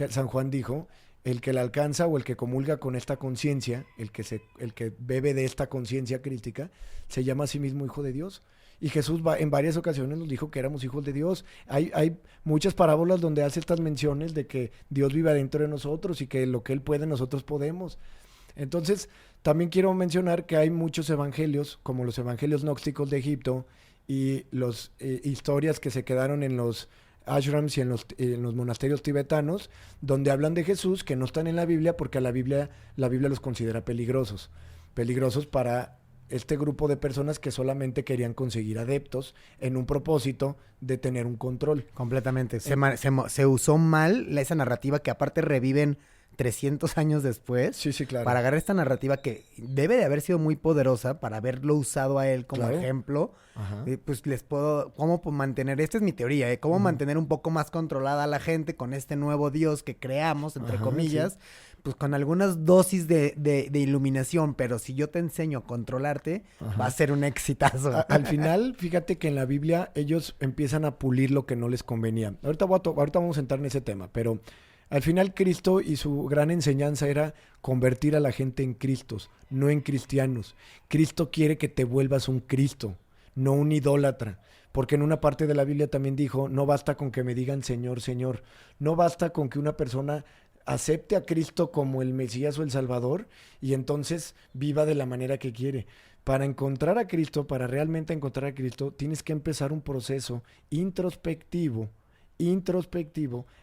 San Juan dijo, el que la alcanza o el que comulga con esta conciencia, el que bebe de esta conciencia crística, se llama a sí mismo hijo de Dios. Y Jesús en varias ocasiones nos dijo que éramos hijos de Dios. Hay muchas parábolas donde hace estas menciones de que Dios vive adentro de nosotros y que lo que Él puede, nosotros podemos. Entonces, También quiero mencionar que hay muchos evangelios, como los evangelios gnósticos de Egipto y las historias que se quedaron en los ashrams y en los monasterios tibetanos, donde hablan de Jesús, que no están en la Biblia porque la Biblia los considera peligrosos. Peligrosos para este grupo de personas que solamente querían conseguir adeptos en un propósito de tener un control. Completamente. Se usó mal esa narrativa que aparte reviven 300 años después. Sí, sí, claro. Para agarrar esta narrativa que debe de haber sido muy poderosa para haberlo usado a él como ejemplo. Pues les puedo... ¿Cómo mantener? Esta es mi teoría, ¿eh? ¿Cómo mantener un poco más controlada a la gente con este nuevo Dios que creamos, entre comillas? Sí. Pues con algunas dosis de iluminación, pero si yo te enseño a controlarte, va a ser un exitazo. Al final, fíjate que en la Biblia ellos empiezan a pulir lo que no les convenía. Ahorita vamos a entrar en ese tema, pero al final Cristo y su gran enseñanza era convertir a la gente en Cristos, no en cristianos. Cristo quiere que te vuelvas un Cristo, no un idólatra. Porque en una parte de la Biblia también dijo, no basta con que me digan Señor, Señor. No basta con que una persona acepte a Cristo como el Mesías o el Salvador y entonces viva de la manera que quiere. Para encontrar a Cristo, para realmente encontrar a Cristo, tienes que empezar un proceso introspectivo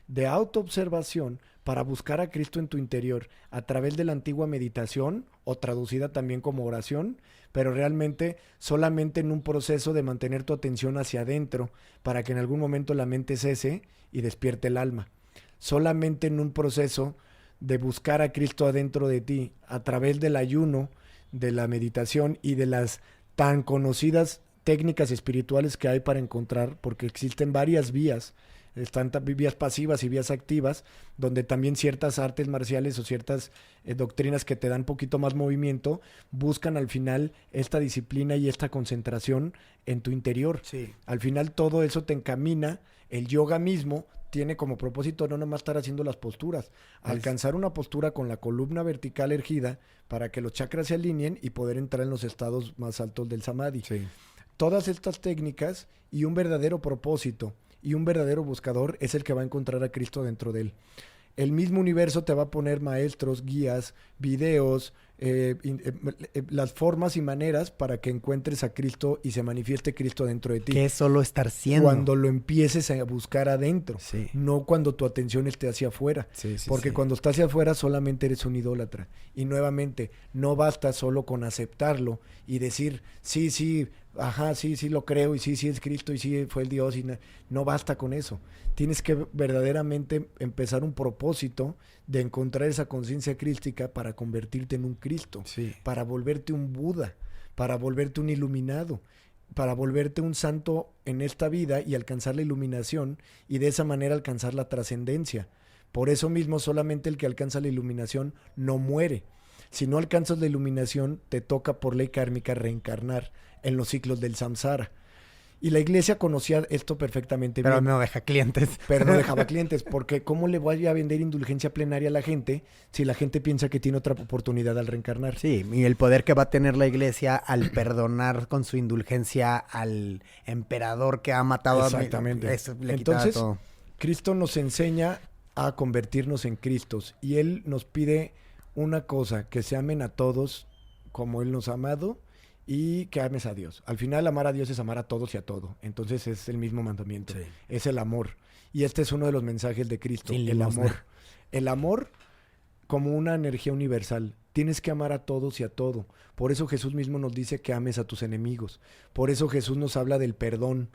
de autoobservación para buscar a Cristo en tu interior a través de la antigua meditación o traducida también como oración, pero realmente solamente en un proceso de mantener tu atención hacia adentro para que en algún momento la mente cese y despierte el alma. Solamente en un proceso de buscar a Cristo adentro de ti a través del ayuno, de la meditación y de las tan conocidas técnicas espirituales que hay para encontrar, porque existen varias vías. Están vías pasivas y vías activas, donde también ciertas artes marciales o ciertas doctrinas que te dan poquito más movimiento, buscan al final esta disciplina y esta concentración en tu interior. Sí. Al final todo eso te encamina, el yoga mismo tiene como propósito no nomás estar haciendo las posturas, alcanzar una postura con la columna vertical erguida para que los chakras se alineen y poder entrar en los estados más altos del samadhi. Sí. Todas estas técnicas y un verdadero propósito y un verdadero buscador es el que va a encontrar a Cristo dentro de él. El mismo universo te va a poner maestros, guías, videos, las formas y maneras para que encuentres a Cristo y se manifieste Cristo dentro de ti. Que es solo estar siendo. Cuando lo empieces a buscar adentro, sí. No cuando tu atención esté hacia afuera. Sí, porque cuando estás hacia afuera solamente eres un idólatra. Y nuevamente, no basta solo con aceptarlo y decir, sí, ajá, sí lo creo, y sí es Cristo, y sí fue el Dios, y no basta con eso. Tienes que verdaderamente empezar un propósito de encontrar esa conciencia crística para convertirte en un Cristo, para volverte un Buda, para volverte un iluminado, para volverte un santo en esta vida y alcanzar la iluminación y de esa manera alcanzar la trascendencia. Por eso mismo solamente el que alcanza la iluminación no muere. Si no alcanzas la iluminación, te toca por ley kármica reencarnar en los ciclos del samsara. Y la iglesia conocía esto perfectamente bien. Pero no deja clientes. Pero no dejaba clientes, porque ¿cómo le voy a vender indulgencia plenaria a la gente si la gente piensa que tiene otra oportunidad al reencarnar? Sí, y el poder que va a tener la iglesia al perdonar con su indulgencia al emperador que ha matado Exactamente. a... Eso le Entonces, todo. Cristo nos enseña a convertirnos en Cristos y Él nos pide una cosa, que se amen a todos como Él nos ha amado y que ames a Dios. Al final, amar a Dios es amar a todos y a todo. Entonces es el mismo mandamiento. Sí. Es el amor. Y este es uno de los mensajes de Cristo. Sin el limosna. amor. El amor como una energía universal. Tienes que amar a todos y a todo. Por eso Jesús mismo nos dice que ames a tus enemigos. Por eso Jesús nos habla del perdón.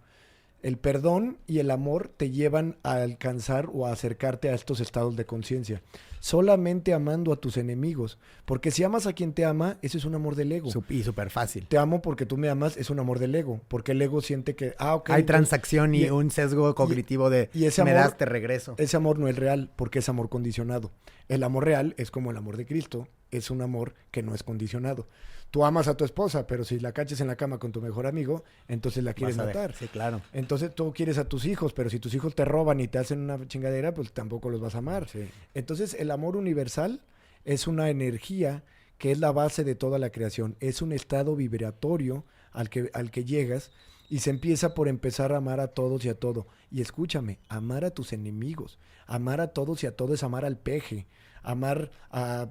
El perdón y el amor te llevan a alcanzar o a acercarte a estos estados de conciencia. Solamente amando a tus enemigos. Porque si amas a quien te ama, eso es un amor del ego. Y súper fácil. Te amo porque tú me amas, es un amor del ego. Porque el ego siente que, ok. Hay transacción y un sesgo cognitivo de ese me amor, das, te regreso. Ese amor no es real porque es amor condicionado. El amor real es como el amor de Cristo. Es un amor que no es condicionado. Tú amas a tu esposa, pero si la cachas en la cama con tu mejor amigo, entonces la quieres matar. Sí, claro. Entonces tú quieres a tus hijos, pero si tus hijos te roban y te hacen una chingadera, pues tampoco los vas a amar. Sí. Entonces el amor universal es una energía que es la base de toda la creación. Es un estado vibratorio al que llegas y se empieza por empezar a amar a todos y a todo. Y escúchame, amar a tus enemigos, amar a todos y a todo es amar al peje, amar a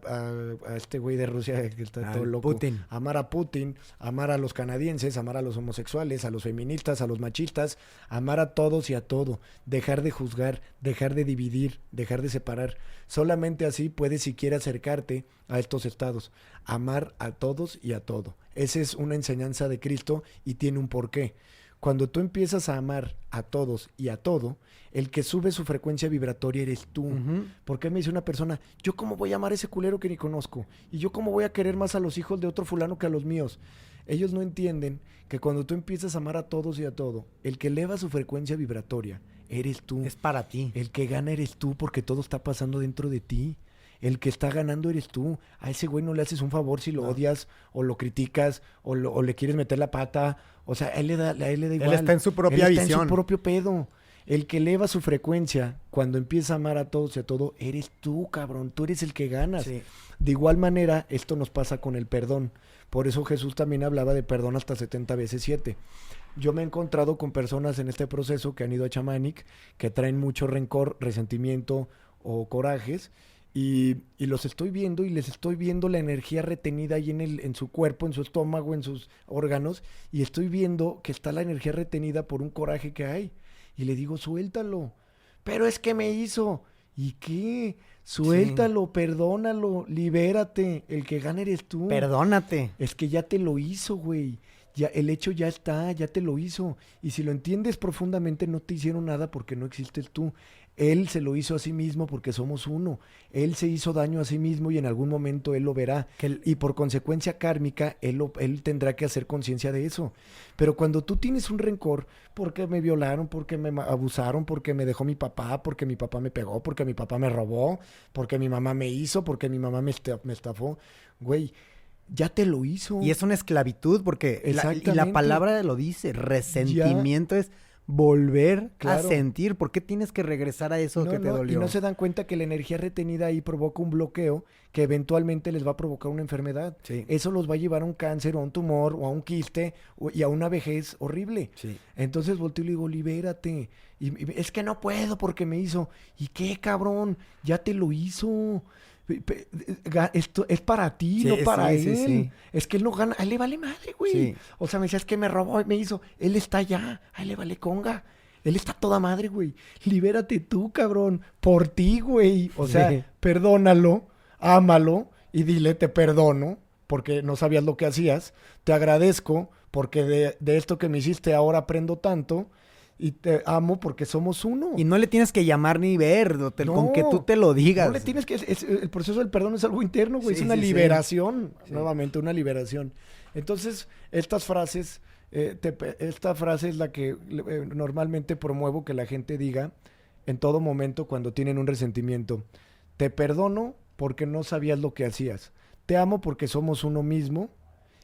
este güey de Rusia que está todo loco, Putin. amar a Putin, amar a los canadienses, amar a los homosexuales, a los feministas, a los machistas, amar a todos y a todo, dejar de juzgar, dejar de dividir, dejar de separar. Solamente así puedes siquiera acercarte a estos estados, amar a todos y a todo. Esa es una enseñanza de Cristo y tiene un porqué. Cuando tú empiezas a amar a todos y a todo, el que sube su frecuencia vibratoria eres tú. Ujú. Porque me dice una persona, ¿yo cómo voy a amar a ese culero que ni conozco? ¿Y yo cómo voy a querer más a los hijos de otro fulano que a los míos? Ellos no entienden que cuando tú empiezas a amar a todos y a todo, el que eleva su frecuencia vibratoria eres tú. Es para ti. El que gana eres tú porque todo está pasando dentro de ti. El que está ganando eres tú. A ese güey no le haces un favor si lo odias o lo criticas o le quieres meter la pata. O sea, a él le da igual. Él está en su propia Él visión. está en su propio pedo. El que eleva su frecuencia cuando empieza a amar a todos y a todo, eres tú, cabrón. Tú eres el que ganas. Sí. De igual manera, esto nos pasa con el perdón. Por eso Jesús también hablaba de perdón hasta 70 veces 7. Yo me he encontrado con personas en este proceso que han ido a Shamanic, que traen mucho rencor, resentimiento o corajes, y los estoy viendo y les estoy viendo la energía retenida ahí en su cuerpo, en su estómago, en sus órganos, y estoy viendo que está la energía retenida por un coraje que hay. Y le digo, suéltalo. Pero es que me hizo. ¿Y qué? Suéltalo, perdónalo, libérate. El que gana eres tú. Perdónate. Es que ya te lo hizo, güey. Ya, el hecho ya está, ya te lo hizo. Y si lo entiendes profundamente, no te hicieron nada porque no existes tú. Él se lo hizo a sí mismo porque somos uno. Él se hizo daño a sí mismo y en algún momento él lo verá. Y por consecuencia kármica, él tendrá que hacer conciencia de eso. Pero cuando tú tienes un rencor, porque me violaron, porque me abusaron, porque me dejó mi papá, porque mi papá me pegó, porque mi papá me robó, porque mi mamá me hizo, porque mi mamá me estafó, güey, ya te lo hizo. Y es una esclavitud porque y la palabra lo dice, resentimiento es volver a sentir. ¿Por qué tienes que regresar a eso que te dolió? Y no se dan cuenta que la energía retenida ahí provoca un bloqueo que eventualmente les va a provocar una enfermedad. Sí. Eso los va a llevar a un cáncer o a un tumor o a un quiste y a una vejez horrible. Sí. Entonces volteo y le digo, libérate. Y es que no puedo porque me hizo. ¿Y qué, cabrón? Ya te lo hizo. Esto es para ti, no para él. Sí. Es que él no gana, a él le vale madre, güey. Sí. O sea, me decías que me robó y me hizo. Él está allá, a él le vale conga. Él está toda madre, güey. Libérate tú, cabrón. Por ti, güey. O sea, perdónalo, ámalo y dile, te perdono porque no sabías lo que hacías. Te agradezco porque de esto que me hiciste ahora aprendo tanto. Y te amo porque somos uno. Y no le tienes que llamar ni ver, con que tú te lo digas. No le tienes que... el proceso del perdón es algo interno, güey. Es una liberación. Sí. Nuevamente, una liberación. Entonces, estas frases... esta frase es la que normalmente promuevo que la gente diga en todo momento cuando tienen un resentimiento. Te perdono porque no sabías lo que hacías. Te amo porque somos uno mismo.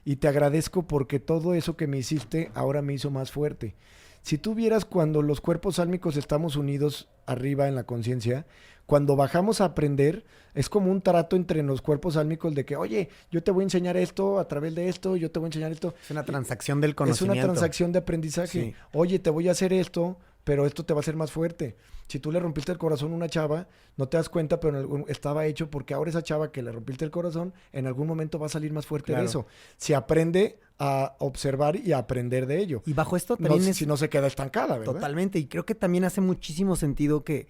Y te agradezco porque todo eso que me hiciste ahora me hizo más fuerte. Si tú vieras cuando los cuerpos álmicos estamos unidos arriba en la conciencia, cuando bajamos a aprender, es como un trato entre los cuerpos álmicos de que, oye, yo te voy a enseñar esto a través de esto, yo te voy a enseñar esto. Es una transacción del conocimiento. Es una transacción de aprendizaje. Sí. Oye, te voy a hacer esto, pero esto te va a hacer más fuerte. Si tú le rompiste el corazón a una chava, no te das cuenta, pero estaba hecho porque ahora esa chava que le rompiste el corazón, en algún momento va a salir más fuerte de eso. Se aprende a observar y a aprender de ello. Y bajo esto también si no se queda estancada, ¿verdad? Totalmente. Y creo que también hace muchísimo sentido que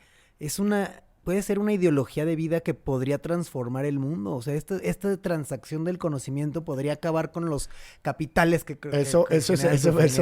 puede ser una ideología de vida que podría transformar el mundo. O sea, esta transacción del conocimiento podría acabar con los capitales que creo Eso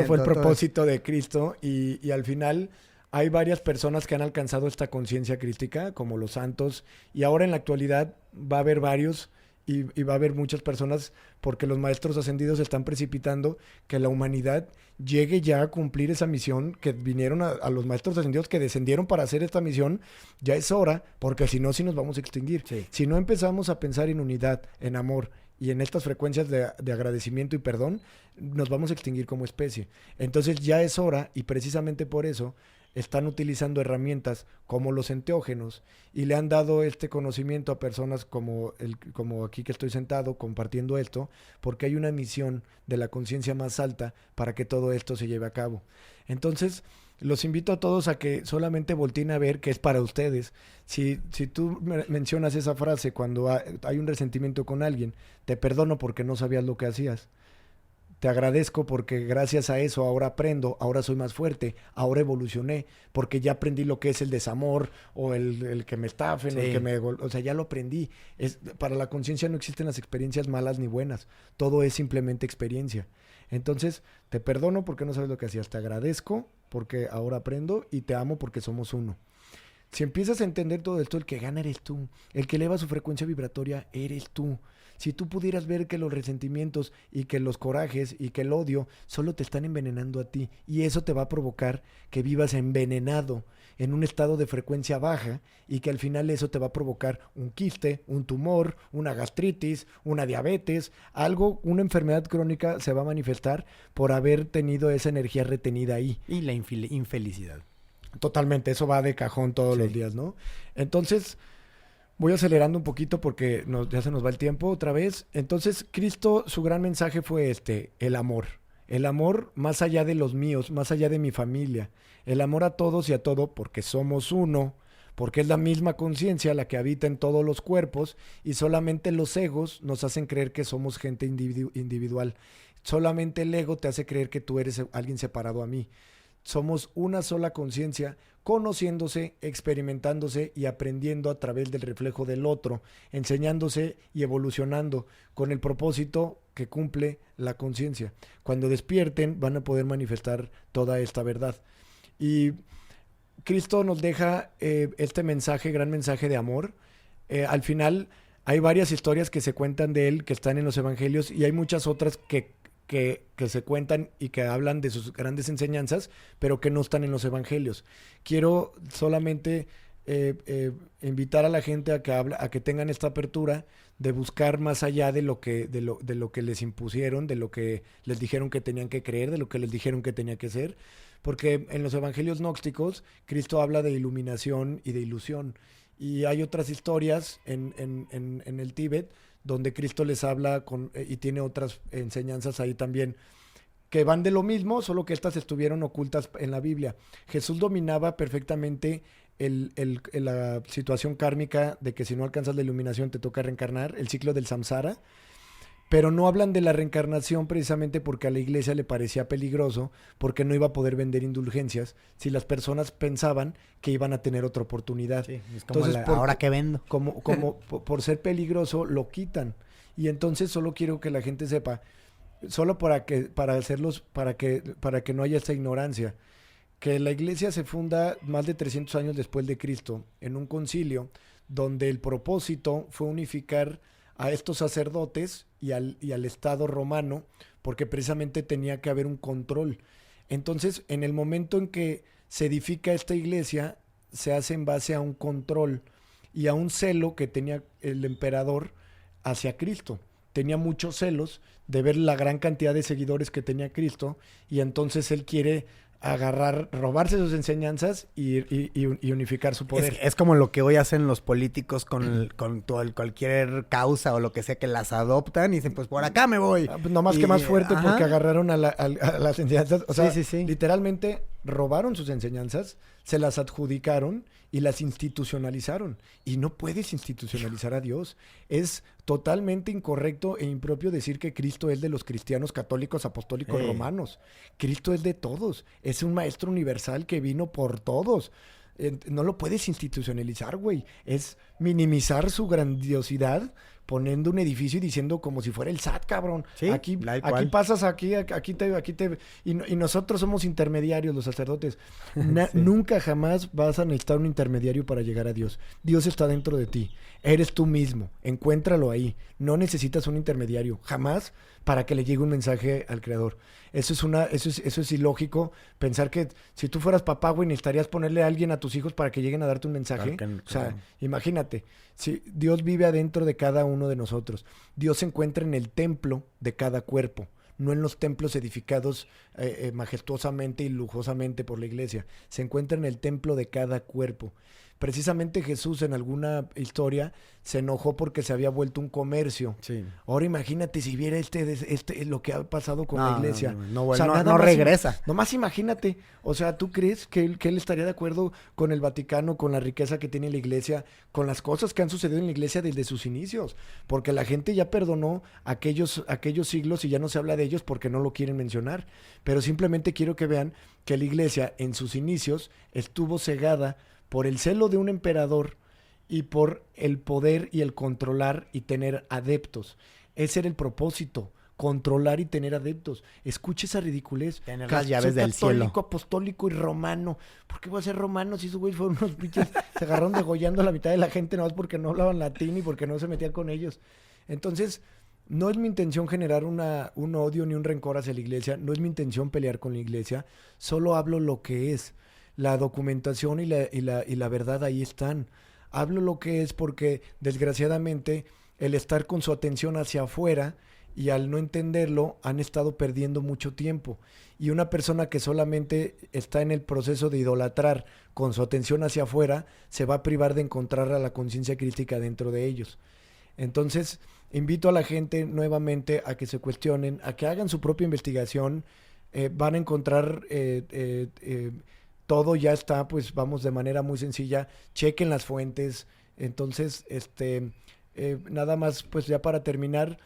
fue el propósito de Cristo y al final hay varias personas que han alcanzado esta conciencia crística, como los santos, y ahora en la actualidad va a haber varios y va a haber muchas personas porque los maestros ascendidos están precipitando que la humanidad llegue ya a cumplir esa misión que vinieron a los maestros ascendidos que descendieron para hacer esta misión. Ya es hora, porque si no, sí nos vamos a extinguir. Sí. Si no empezamos a pensar en unidad, en amor y en estas frecuencias de agradecimiento y perdón, nos vamos a extinguir como especie. Entonces ya es hora, y precisamente por eso están utilizando herramientas como los enteógenos y le han dado este conocimiento a personas como aquí que estoy sentado compartiendo esto, porque hay una misión de la conciencia más alta para que todo esto se lleve a cabo. Entonces, Los invito a todos a que solamente volteen a ver que es para ustedes. Si tú mencionas esa frase cuando hay un resentimiento con alguien, te perdono porque no sabías lo que hacías. Te agradezco porque gracias a eso ahora aprendo, ahora soy más fuerte, ahora evolucioné, porque ya aprendí lo que es el desamor o el que me estafen, Sí. o el que me... O sea, ya lo aprendí. Para la conciencia no existen las experiencias malas ni buenas. Todo es simplemente experiencia. Entonces, te perdono porque no sabes lo que hacías. Te agradezco porque ahora aprendo y te amo porque somos uno. Si empiezas a entender todo esto, el que gana eres tú. El que eleva su frecuencia vibratoria eres tú. Si tú pudieras ver que los resentimientos y que los corajes y que el odio solo te están envenenando a ti, y eso te va a provocar que vivas envenenado en un estado de frecuencia baja, y que al final eso te va a provocar un quiste, un tumor, una gastritis, una diabetes, algo, una enfermedad crónica se va a manifestar por haber tenido esa energía retenida ahí. Y la infelicidad. Totalmente, eso va de cajón todos los días, ¿no? Entonces, voy acelerando un poquito porque ya se nos va el tiempo otra vez. Entonces, Cristo, su gran mensaje fue el amor. El amor más allá de los míos, más allá de mi familia. El amor a todos y a todo porque somos uno, porque es la misma conciencia la que habita en todos los cuerpos, y solamente los egos nos hacen creer que somos gente individual. Solamente el ego te hace creer que tú eres alguien separado a mí. Somos una sola conciencia, conociéndose, experimentándose y aprendiendo a través del reflejo del otro, enseñándose y evolucionando con el propósito que cumple la conciencia. Cuando despierten van a poder manifestar toda esta verdad. Y Cristo nos deja este mensaje, gran mensaje de amor. Al final hay varias historias que se cuentan de él, que están en los evangelios, y hay muchas otras que se cuentan y que hablan de sus grandes enseñanzas, pero que no están en los evangelios. Quiero solamente invitar a la gente a que tengan esta apertura de buscar más allá de lo que les impusieron, de lo que les dijeron que tenían que creer, de lo que les dijeron que tenía que ser, porque en los evangelios gnósticos Cristo habla de iluminación y de ilusión, y hay otras historias en el Tíbet donde Cristo les habla y tiene otras enseñanzas ahí también, que van de lo mismo, solo que estas estuvieron ocultas en la Biblia. Jesús dominaba perfectamente la situación kármica de que si no alcanzas la iluminación te toca reencarnar, el ciclo del samsara, pero no hablan de la reencarnación precisamente porque a la iglesia le parecía peligroso, porque no iba a poder vender indulgencias si las personas pensaban que iban a tener otra oportunidad. Sí, es como Entonces, ahora que vendo. Por ser peligroso lo quitan. Y entonces solo quiero que la gente sepa, solo para que no haya esta ignorancia, que la iglesia se funda más de 300 años después de Cristo en un concilio donde el propósito fue unificar a estos sacerdotes y al Estado romano, porque precisamente tenía que haber un control. Entonces, en el momento en que se edifica esta iglesia, se hace en base a un control y a un celo que tenía el emperador hacia Cristo. Tenía muchos celos de ver la gran cantidad de seguidores que tenía Cristo, y entonces él quiere robarse sus enseñanzas y unificar su poder. Es como lo que hoy hacen los políticos con cualquier causa o lo que sea, que las adoptan y dicen, pues por acá me voy. No más que más fuerte, ajá, porque agarraron a las enseñanzas. O sea, sí. literalmente robaron sus enseñanzas, se las adjudicaron y las institucionalizaron. Y no puedes institucionalizar a Dios. Es totalmente incorrecto e impropio decir que Cristo es de los cristianos católicos apostólicos romanos. Cristo es de todos. Es un maestro universal que vino por todos. No lo puedes institucionalizar, güey. Es minimizar su grandiosidad poniendo un edificio y diciendo como si fuera el SAT, cabrón. Sí, aquí pasas, aquí te... Y nosotros somos intermediarios, los sacerdotes. Sí. Nunca jamás vas a necesitar un intermediario para llegar a Dios. Dios está dentro de ti. Eres tú mismo. Encuéntralo ahí. No necesitas un intermediario. Jamás, para que le llegue un mensaje al Creador. Eso es ilógico. Pensar que si tú fueras papá, güey, necesitarías ponerle a alguien a tus hijos para que lleguen a darte un mensaje. Claro. O sea, imagínate. Si Dios vive adentro de cada uno de nosotros. Dios se encuentra en el templo de cada cuerpo, no en los templos edificados majestuosamente y lujosamente por la iglesia. Se encuentra en el templo de cada cuerpo. Precisamente Jesús en alguna historia se enojó porque se había vuelto un comercio. Sí. Ahora imagínate si viera lo que ha pasado con la iglesia. No, O sea, no nada más regresa. Nomás imagínate, o sea, ¿tú crees que él estaría de acuerdo con el Vaticano, con la riqueza que tiene la iglesia, con las cosas que han sucedido en la iglesia desde sus inicios? Porque la gente ya perdonó aquellos siglos y ya no se habla de ellos porque no lo quieren mencionar. Pero simplemente quiero que vean que la iglesia en sus inicios estuvo cegada por el celo de un emperador y por el poder y el controlar y tener adeptos. Ese era el propósito. Controlar y tener adeptos. Escucha esa ridiculez. Tener las llaves del cielo. Católico, apostólico y romano. ¿Por qué voy a ser romano si esos güeyes fueron unos pinches? Se agarraron degollando a la mitad de la gente nomás porque no hablaban latín y porque no se metían con ellos. Entonces, no es mi intención generar un odio ni un rencor hacia la iglesia. No es mi intención pelear con la iglesia. Solo hablo lo que es. La documentación y la verdad ahí están. Hablo lo que es porque, desgraciadamente, el estar con su atención hacia afuera y al no entenderlo, han estado perdiendo mucho tiempo. Y una persona que solamente está en el proceso de idolatrar con su atención hacia afuera, se va a privar de encontrar a la conciencia crística dentro de ellos. Entonces, invito a la gente nuevamente a que se cuestionen, a que hagan su propia investigación. Van a encontrar... todo ya está, pues vamos, de manera muy sencilla. Chequen las fuentes. Entonces, nada más, pues ya para terminar,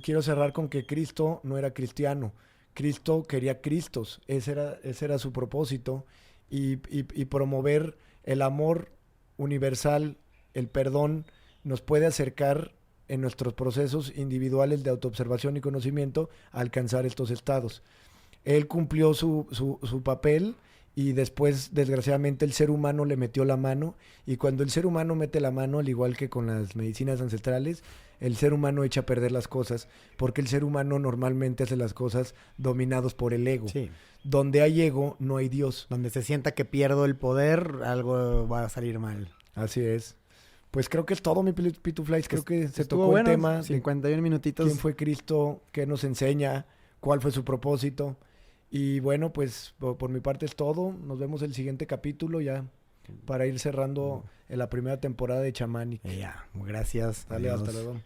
quiero cerrar con que Cristo no era cristiano. Cristo quería Cristos. Ese era su propósito. Y promover el amor universal, el perdón, nos puede acercar en nuestros procesos individuales de autoobservación y conocimiento a alcanzar estos estados. Él cumplió su papel y después, desgraciadamente, el ser humano le metió la mano. Y cuando el ser humano mete la mano, al igual que con las medicinas ancestrales, el ser humano echa a perder las cosas, porque el ser humano normalmente hace las cosas dominados por el ego. Sí. Donde hay ego, no hay Dios. Donde se sienta que pierdo el poder, algo va a salir mal. Así es. Pues creo que es todo, mi Pituflies. Creo que se Estuvo tocó bueno, el tema. 51 minutitos. ¿Quién fue Cristo? ¿Qué nos enseña? ¿Cuál fue su propósito? Y bueno, pues por mi parte es todo. Nos vemos el siguiente capítulo ya para ir cerrando en la primera temporada de Shamanic. Ya, gracias. Dale, Adiós. hasta luego.